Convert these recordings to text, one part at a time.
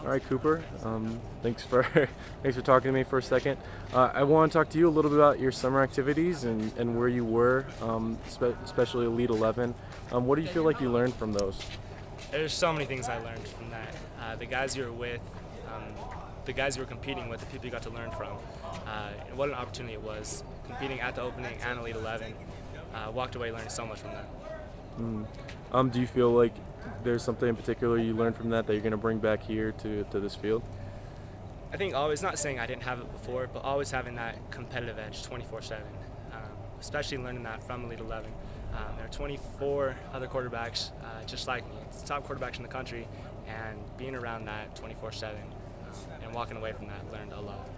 All right, Cooper. Thanks for thanks for talking to me for a second. I want to talk to you a little bit about your summer activities and where you were, especially Elite 11. What do you feel like you learned from those? There's so many things I learned from that. The guys you were with, um, the guys you were competing with, the people you got to learn from. And what an opportunity it was. Competing at the opening and Elite 11. Walked away learning so much from that. Do you feel like there's something in particular you learned from that you're going to bring back here to this field? I think always, not saying I didn't have it before, but always having that competitive edge 24/7. Especially learning that from Elite 11. There are 24 other quarterbacks just like me. It's the top quarterbacks in the country, and being around that 24/7 and walking away from that, learned a lot.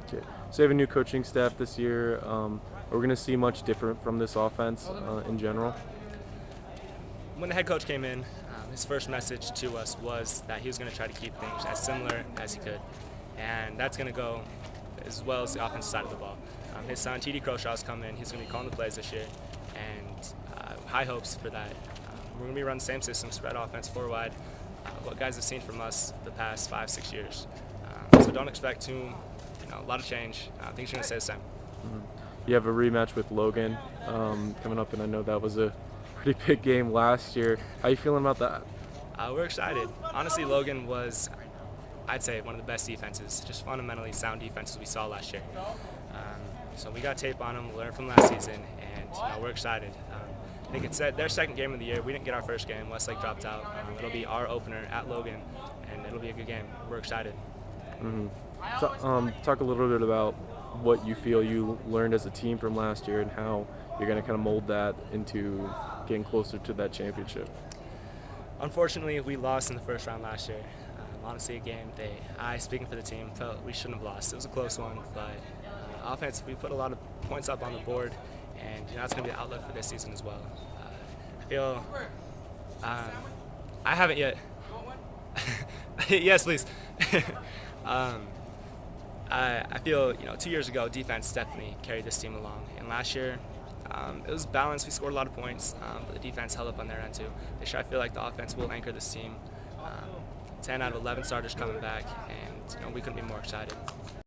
Okay. So you have a new coaching staff this year. We're going to see much different from this offense in general. When the head coach came in, his first message to us was that he was going to try to keep things as similar as he could. And that's going to go as well as the offensive side of the ball. His son, T.D. Crowshaw's come in. He's going to be calling the plays this year. And high hopes for that. We're going to be running the same system, spread offense, four wide, what guys have seen from us the past 5-6 years. So don't expect a lot of change. Things are going to stay the same. You have a rematch with Logan coming up, and I know that was a pretty big game last year. How are you feeling about that? We're excited. Honestly, Logan was, I'd say, one of the best defenses, just fundamentally sound defenses we saw last year. So we got tape on them, learned from last season, and we're excited. I think it's their second game of the year. We didn't get our first game. Westlake dropped out. It'll be our opener at Logan, and it'll be a good game. We're excited. Talk a little bit about what you feel you learned as a team from last year and how you're going to kind of mold that into getting closer to that championship. Unfortunately, we lost in the first round last year. Honestly, a game I, speaking for the team, felt we shouldn't have lost. It was a close one, but offense, we put a lot of points up on the board, and that's going to be the outlook for this season as well. I feel I haven't yet. Yes, please. I feel 2 years ago, defense definitely carried this team along, and last year it was balanced. We scored a lot of points, but the defense held up on their end too. This year, I feel like the offense will anchor this team. 10 out of 11 starters coming back, and we couldn't be more excited.